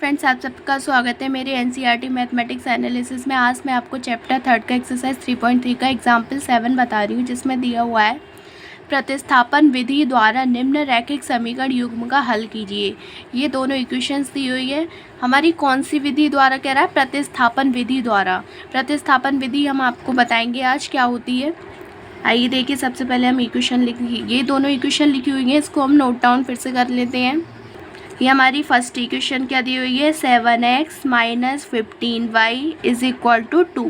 Friends, आप सबका स्वागत है मेरे एनसीईआरटी मैथमेटिक्स एनालिसिस में। आज मैं आपको चैप्टर 3 का एक्सरसाइज 3.3 का एग्जाम्पल 7 बता रही हूँ, जिसमें दिया हुआ है प्रतिस्थापन विधि द्वारा निम्न रैखिक समीकरण युग्म का हल कीजिए। ये दोनों इक्वेशंस दी हुई है। हमारी कौन सी विधि द्वारा कह रहा है? प्रतिस्थापन विधि द्वारा। प्रतिस्थापन विधि हम आपको बताएंगे आज क्या होती है। आइए देखिए, सबसे पहले हम इक्वेशन लिखिए। ये दोनों इक्वेशन लिखी हुई हैं, इसको हम नोट डाउन फिर से कर लेते हैं। ये हमारी फर्स्ट इक्वेशन क्या दी हुई है? 7x minus 15y is equal to 2।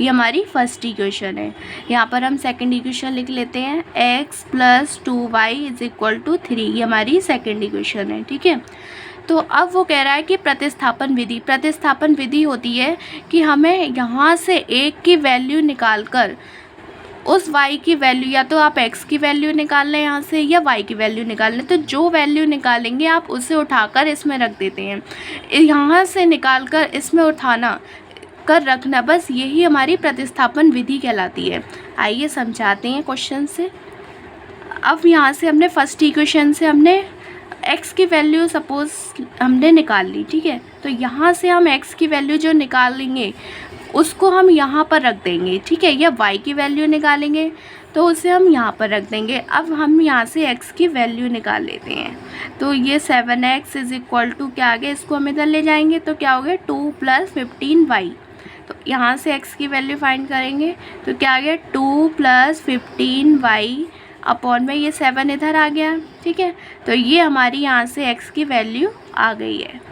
ये हमारी फर्स्ट इक्वेशन है। यहाँ पर हम सेकंड इक्वेशन लिख लेते हैं, x plus 2y is equal to 3। ये हमारी सेकंड इक्वेशन है। ठीक है, तो अब वो कह रहा है कि प्रतिस्थापन विधि होती है कि हमें यहाँ से एक की वैल्यू निकाल कर उस y की वैल्यू, या तो आप x की वैल्यू निकाल लें यहाँ से, या y की वैल्यू निकाल लें। तो जो वैल्यू निकालेंगे आप उसे उठाकर इसमें रख देते हैं। यहाँ से निकाल कर इसमें उठाना कर रखना, बस यही हमारी प्रतिस्थापन विधि कहलाती है। आइए समझाते हैं क्वेश्चन से। अब यहाँ से हमने फर्स्ट इक्वेशन से हमने x की वैल्यू सपोज हमने निकाल ली। ठीक है, तो यहाँ से हम x की वैल्यू जो निकालेंगे उसको हम यहाँ पर रख देंगे। ठीक है, या y की वैल्यू निकालेंगे तो उसे हम यहाँ पर रख देंगे। अब हम यहाँ से x की वैल्यू निकाल लेते हैं। तो ये 7x इज इक्वल टू क्या आ गया, इसको हम इधर ले जाएंगे तो क्या हो गया, 2 प्लस 15y। तो यहाँ से x की वैल्यू फाइंड करेंगे तो क्या आ गया, 2 प्लस 15y अपॉन में ये 7 इधर आ गया। ठीक है, तो ये हमारी यहाँ से x की वैल्यू आ गई है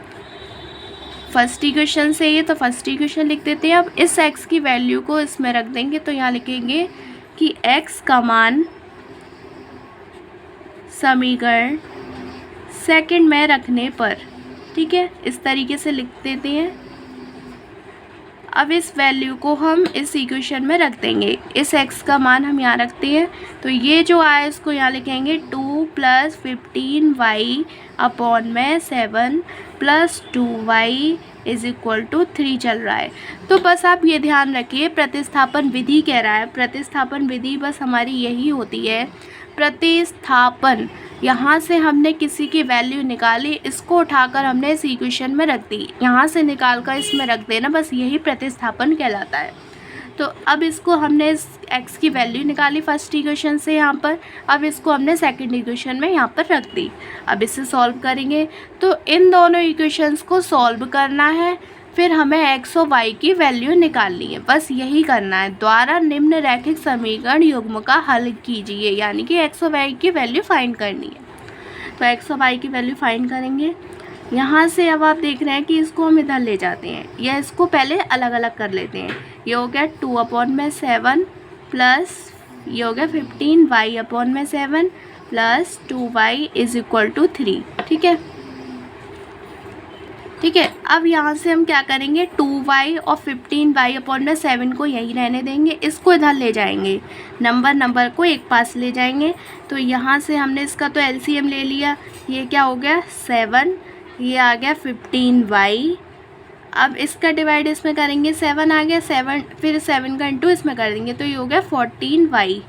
फर्स्ट इक्वेशन से। ये तो फर्स्ट इक्वेशन लिख देते हैं। अब इस x की वैल्यू को इसमें रख देंगे तो यहाँ लिखेंगे कि x का मान समीकरण सेकंड में रखने पर। ठीक है, इस तरीके से लिख देते हैं। अब इस वैल्यू को हम इस इक्वेशन में रख देंगे। इस x का मान हम यहाँ रखते हैं तो ये जो आया इसको यहाँ लिखेंगे 2 प्लस 15y अपॉन में 7 plus 2y is equal to 3 चल रहा है। तो बस आप ये ध्यान रखिए, प्रतिस्थापन विधि कह रहा है। प्रतिस्थापन विधि बस हमारी यही होती है, प्रतिस्थापन। यहाँ से हमने किसी की वैल्यू निकाली, इसको उठाकर हमने इस इक्वेशन में रख दी, यहाँ से निकाल कर इसमें रख देना, बस यही प्रतिस्थापन कहलाता है। तो अब इसको हमने इस x की वैल्यू निकाली फर्स्ट इक्वेशन से यहाँ पर, अब इसको हमने सेकंड इक्वेशन में यहाँ पर रख दी। अब इसे सॉल्व करेंगे तो इन दोनों इक्वेशंस को सॉल्व करना है, फिर हमें x और y की वैल्यू निकालनी है। बस यही करना है। द्वारा निम्न रैखिक समीकरण युग्म का हल कीजिए, यानी कि x और y की वैल्यू फाइंड करनी है। तो x और y की वैल्यू फाइंड करेंगे। यहाँ से अब आप देख रहे हैं कि इसको हम इधर ले जाते हैं, या इसको पहले अलग अलग कर लेते हैं। ये हो गया 2 अपॉन में 7 प्लस ये हो गया 15y अपॉन में 7 plus 2y is equal to 3। ठीक है, ठीक है। अब यहाँ से हम क्या करेंगे, 2y और 15y अपॉन में 7 को यहीं रहने देंगे, इसको इधर ले जाएंगे, नंबर को एक पास ले जाएंगे। तो यहाँ से हमने इसका तो एलसीएम ले लिया। ये क्या हो गया 7, ये आ गया 15y। अब इसका डिवाइड इसमें करेंगे, 7 आ गया, 7 फिर 7 का इंटू इसमें कर देंगे तो ये हो गया 14y,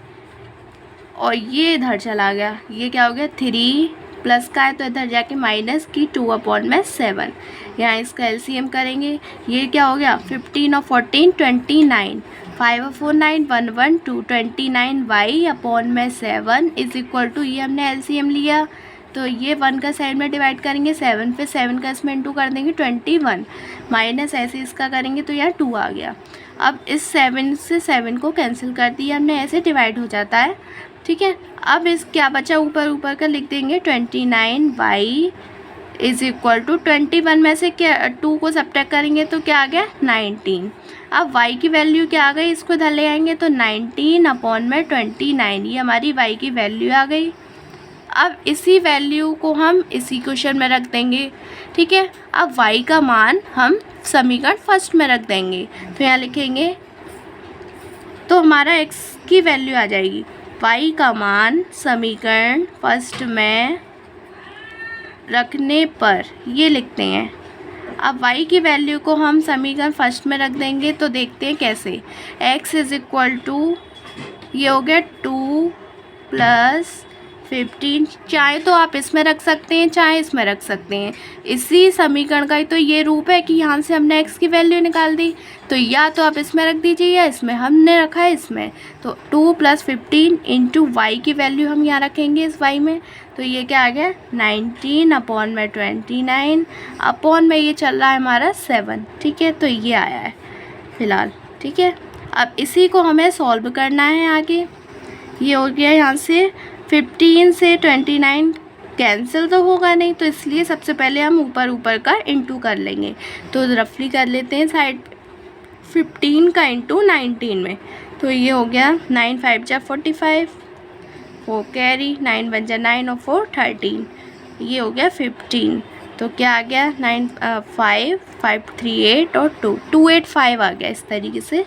और ये इधर चला गया, ये क्या हो गया 3 प्लस का है तो इधर जाके माइनस की 2 अपॉन में 7। यहाँ इसका एलसीएम करेंगे, ये क्या हो गया 15 और 14 29, 5 और 4 9 1 1 2 29y अपॉन में 7 इज इक्वल टू, ये हमने एलसीएम लिया तो ये 1 का साइड में डिवाइड करेंगे 7 पे, 7 का इसमें इंटू कर देंगे 21, माइनस ऐसे इसका करेंगे तो यहाँ 2 आ गया। अब इस 7 से 7 को कैंसिल कर दिया हमने, ऐसे डिवाइड हो जाता है। ठीक है, अब इस क्या बचा ऊपर का लिख देंगे 29y इज इक्वल टू 21 में से क्या 2 को सब्ट्रैक्ट करेंगे तो क्या आ गया 19। अब y की वैल्यू क्या आ गई, इसको इधर ले आएंगे तो 19 अपॉन में 29, ये हमारी y की वैल्यू आ गई। अब इसी वैल्यू को हम इसी क्वेश्चन में रख देंगे। ठीक है, अब y का मान हम समीकरण फर्स्ट में रख देंगे तो यहाँ लिखेंगे तो हमारा x की वैल्यू आ जाएगी, y का मान समीकरण फर्स्ट में रखने पर, ये लिखते हैं। अब y की वैल्यू को हम समीकरण फर्स्ट में रख देंगे तो देखते हैं कैसे। x इज इक्वल टू ये हो गया 2 प्लस 15, चाहे तो आप इसमें रख सकते हैं चाहे इसमें रख सकते हैं। इसी समीकरण का ही तो ये रूप है कि यहाँ से हमने x की वैल्यू निकाल दी, तो या तो आप इसमें रख दीजिए या इसमें, हमने रखा है इसमें। तो 2 + 15 इंटू वाई की वैल्यू हम यहाँ रखेंगे इस y में, तो ये क्या आ गया 19/29 अपॉन में ये चल रहा है हमारा 7, ठीक है। तो ये आया है फ़िलहाल, ठीक है। अब इसी को हमें सॉल्व करना है आगे। ये हो गया यहाँ से 15 से 29 कैंसिल तो होगा नहीं, तो इसलिए सबसे पहले हम ऊपर ऊपर का इंटू कर लेंगे। तो रफली कर लेते हैं साइड 15 का इंटू 19 में, तो ये हो गया 9 5 जा 45, 4 कैरी, 9 1 जा 9 और 4 13, ये हो गया 15। तो क्या आ गया 9 5 5 3 8 और 2 285 आ गया इस तरीके से।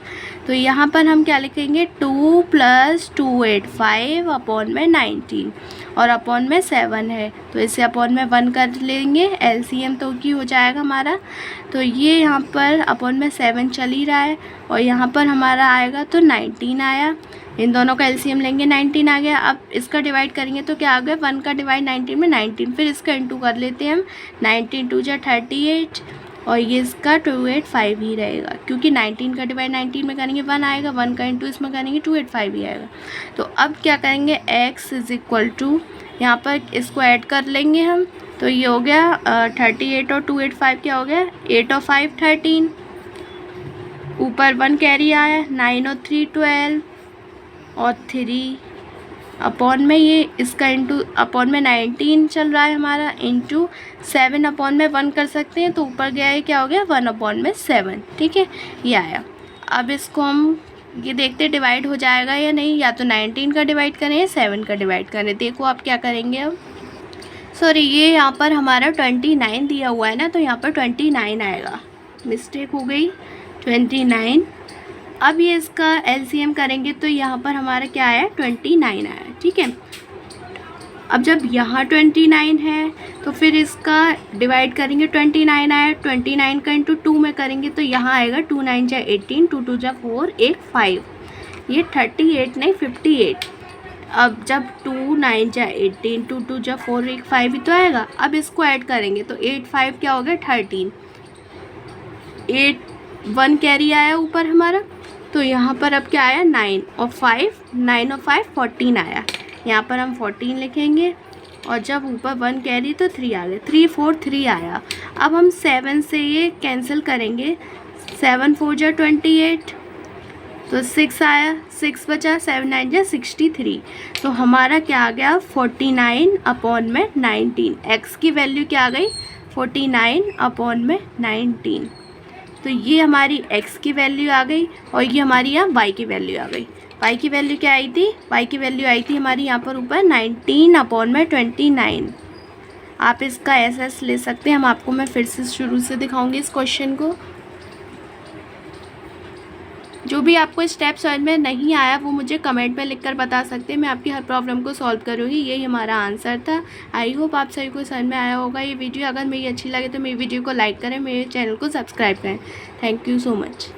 तो यहाँ पर हम क्या लिखेंगे 2 + 285 अपॉन में 19 और अपॉन में 7 है, तो इसे अपॉन में 1 कर लेंगे, एलसीएम तो की हो जाएगा हमारा। तो ये यहाँ पर अपॉन में 7 चल ही रहा है और यहाँ पर हमारा आएगा तो 19 आया, इन दोनों का एलसीएम लेंगे 19 आ गया। अब इसका डिवाइड करेंगे तो क्या आ गया 1 का डिवाइड 19 में 19, फिर इसका इंटू कर लेते हैं हम, 19 2 जा 38 और ये इसका 285 ही रहेगा, क्योंकि 19 का डिवाइड 19 में करेंगे 1 आएगा, 1 का इंटू इसमें करेंगे 285 ही आएगा। तो अब क्या करेंगे x = यहाँ पर इसको ऐड कर लेंगे हम, तो ये हो गया 38 और 285 क्या हो गया 8 और 5 13, ऊपर 1 कैरी आया, 9 और 3 12 और 3 अपॉन में ये इसका इंटू अपॉन में 19 चल रहा है हमारा, इंटू 7 अपॉन में 1 कर सकते हैं, तो ऊपर गया है क्या हो गया 1 अपॉन में 7, ठीक है, ये आया। अब इसको हम ये देखते हैं डिवाइड हो जाएगा या नहीं, या तो 19 का डिवाइड करें या 7 का डिवाइड करें। देखो आप क्या करेंगे अब, सॉरी ये यहाँ पर हमारा 29 दिया हुआ है ना, तो यहाँ पर 29 आएगा, मिस्टेक हो गई 29। अब ये इसका एलसीएम करेंगे तो यहाँ पर हमारा क्या आया 29 आया, ठीक है। अब जब यहाँ 29 है तो फिर इसका डिवाइड करेंगे, 29 आया, 29 का इंटू 2 में करेंगे तो यहाँ आएगा 2 9 जा 18, 2 2 जा 4 8 5, ये 38 नहीं 58। अब जब 2 9 जा 18, 2 2 जा 4 8 5 ही तो आएगा। अब इसको ऐड करेंगे तो 8 5 क्या हो गया 13, 8 1 कैरी आया ऊपर हमारा, तो यहाँ पर अब क्या आया 9 और 5 14 आया, यहाँ पर हम 14 लिखेंगे और जब ऊपर 1 कैरी तो 3 आ गया, 3 4 3 आया। अब हम 7 से ये कैंसिल करेंगे, 7 4 जा 28, तो 6 आया, 6 बचा, 7 9 जा 63, तो हमारा क्या आ गया 49 अपॉन में 19, x की वैल्यू क्या आ गई 49 अपॉन में 19। तो ये हमारी x की वैल्यू आ गई और ये हमारी यहाँ y की वैल्यू आ गई। y की वैल्यू क्या आई थी, y की वैल्यू आई थी हमारी यहाँ पर ऊपर 19 अपॉन में 29। आप इसका एस ले सकते हैं, हम आपको मैं फिर से शुरू से दिखाऊंगी इस क्वेश्चन को। जो भी आपको स्टेप समझ में नहीं आया वो मुझे कमेंट में लिखकर बता सकते हैं, मैं आपकी हर प्रॉब्लम को सॉल्व करूँगी। यही हमारा आंसर था। आई होप आप सभी को समझ में आया होगा ये वीडियो। अगर मेरी अच्छी लगे तो मेरी वीडियो को लाइक करें, मेरे चैनल को सब्सक्राइब करें। Thank you so much.